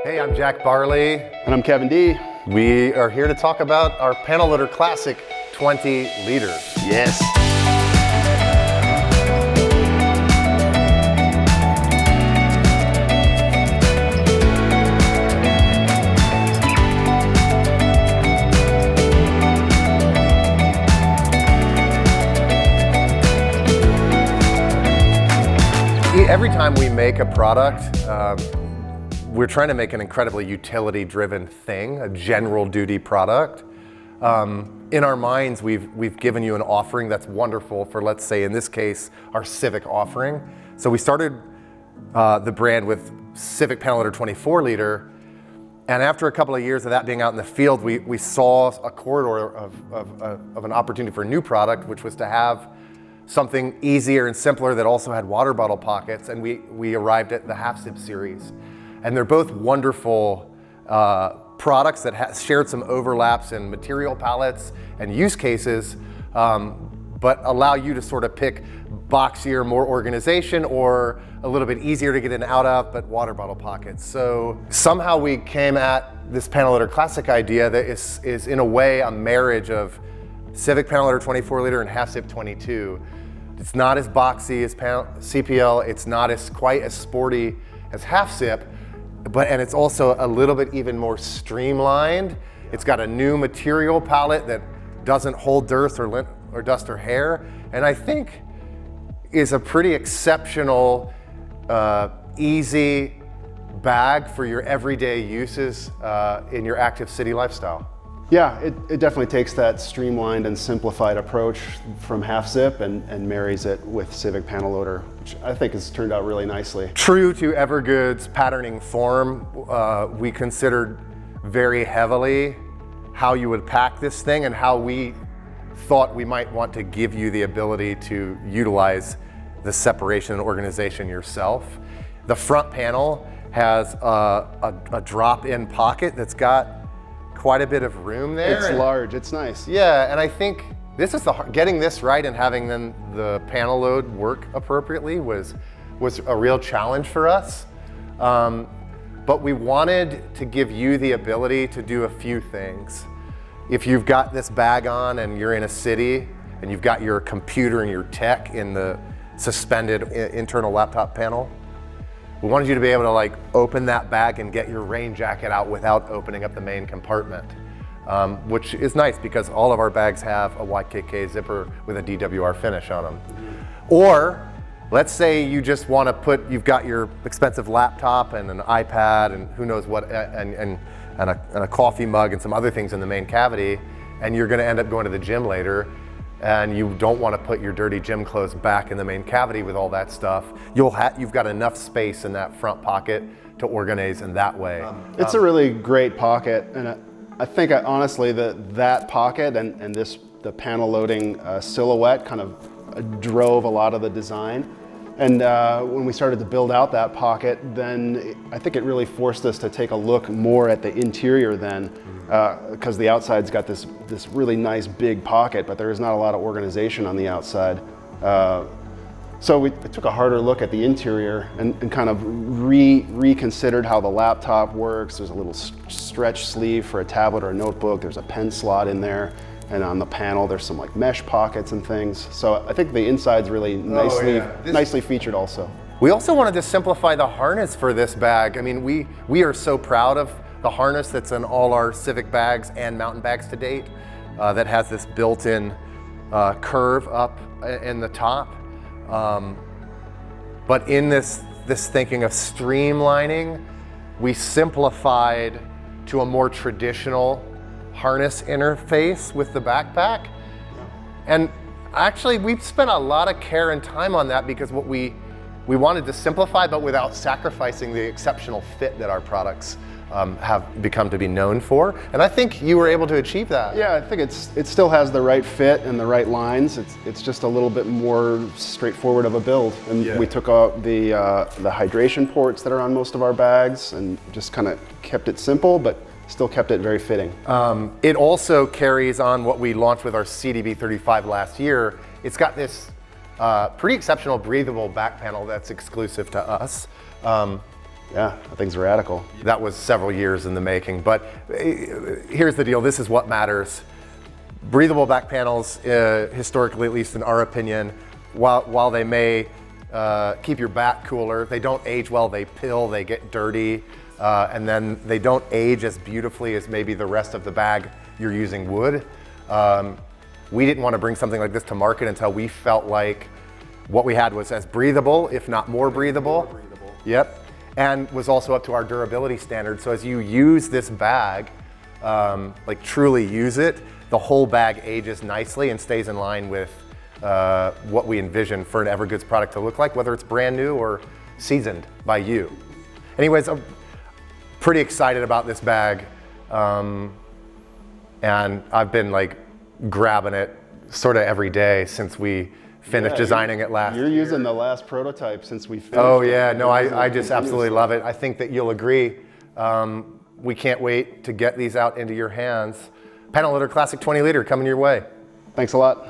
Hey, I'm Jack Barley. And I'm Kevin D. We are here to talk about our panel loader classic 20 liter. Yes. Every time we make a product, we're trying to make an incredibly utility-driven thing, a general duty product. In our minds, we've given you an offering that's wonderful for, let's say, in this case, our Civic offering. So we started the brand with Civic panel loader 24 liter, and after a couple of years of that being out in the field, we saw a corridor of an opportunity for a new product, which was to have something easier and simpler that also had water bottle pockets, and we arrived at the Half Sip series. And they're both wonderful products that shared some overlaps in material palettes and use cases, but allow you to sort of pick boxier, more organization, or a little bit easier to get in and out of, but water bottle pockets. So somehow we came at this panel loader classic idea that is in a way a marriage of Civic panel loader 24 liter and Half Sip 22. It's not as boxy as CPL, it's not quite as sporty as Half Sip, and it's also a little bit even more streamlined. It's got a new material palette that doesn't hold dirt or dust or hair, and I think is a pretty exceptional, easy bag for your everyday uses in your active city lifestyle. Yeah, it definitely takes that streamlined and simplified approach from Half Sip and marries it with Civic panel loader, which I think has turned out really nicely. True to Evergood's patterning form, we considered very heavily how you would pack this thing and how we thought we might want to give you the ability to utilize the separation and organization yourself. The front panel has a drop-in pocket that's got quite a bit of room there. It's large, it's nice. Yeah, and I think this is getting this right and having then the panel load work appropriately was a real challenge for us. But we wanted to give you the ability to do a few things. If you've got this bag on and you're in a city and you've got your computer and your tech in the suspended internal laptop panel, we wanted you to be able to open that bag and get your rain jacket out without opening up the main compartment, which is nice because all of our bags have a YKK zipper with a DWR finish on them. Or let's say you just want to you've got your expensive laptop and an iPad and who knows what, and a coffee mug and some other things in the main cavity, and you're going to end up going to the gym later, and you don't want to put your dirty gym clothes back in the main cavity with all that stuff. You've got enough space in that front pocket to organize in that way. It's a really great pocket, and I think honestly that pocket and the panel loading silhouette kind of drove a lot of the design. And when we started to build out that pocket, then I think it really forced us to take a look more at the interior then, because the outside's got this really nice big pocket, but there is not a lot of organization on the outside. So we took a harder look at the interior and kind of reconsidered how the laptop works. There's a little stretch sleeve for a tablet or a notebook. There's a pen slot in there. And on the panel, there's some mesh pockets and things. So I think the inside's really nicely featured also. We also wanted to simplify the harness for this bag. I mean, we are so proud of the harness that's in all our Civic bags and mountain bags to date that has this built-in curve up in the top. But in this thinking of streamlining, we simplified to a more traditional harness interface with the backpack. And actually we've spent a lot of care and time on that because what we wanted to simplify, but without sacrificing the exceptional fit that our products have become to be known for. And I think you were able to achieve that. Yeah, I think it still has the right fit and the right lines. It's just a little bit more straightforward of a build. And we took out the hydration ports that are on most of our bags and just kind of kept it simple, but still kept it very fitting. It also carries on what we launched with our CDB35 last year. It's got this pretty exceptional breathable back panel that's exclusive to us. Yeah, that thing's radical. That was several years in the making, but here's the deal, this is what matters. Breathable back panels, historically, at least in our opinion, while they may keep your back cooler, they don't age well, they pill, they get dirty, and then they don't age as beautifully as maybe the rest of the bag you're using would. We didn't want to bring something like this to market until we felt like what we had was as breathable, if not more breathable. Yep. And was also up to our durability standards. So as you use this bag, like truly use it, the whole bag ages nicely and stays in line with what we envision for an Evergoods product to look like, whether it's brand new or seasoned by you. Anyways, I'm pretty excited about this bag. And I've been like grabbing it sort of every day since we finished designing it last year. You're using the last prototype since we finished. Oh yeah, no, I just absolutely love it. I think that you'll agree. We can't wait to get these out into your hands. Panel Loader Classic 20 liter coming your way. Thanks a lot.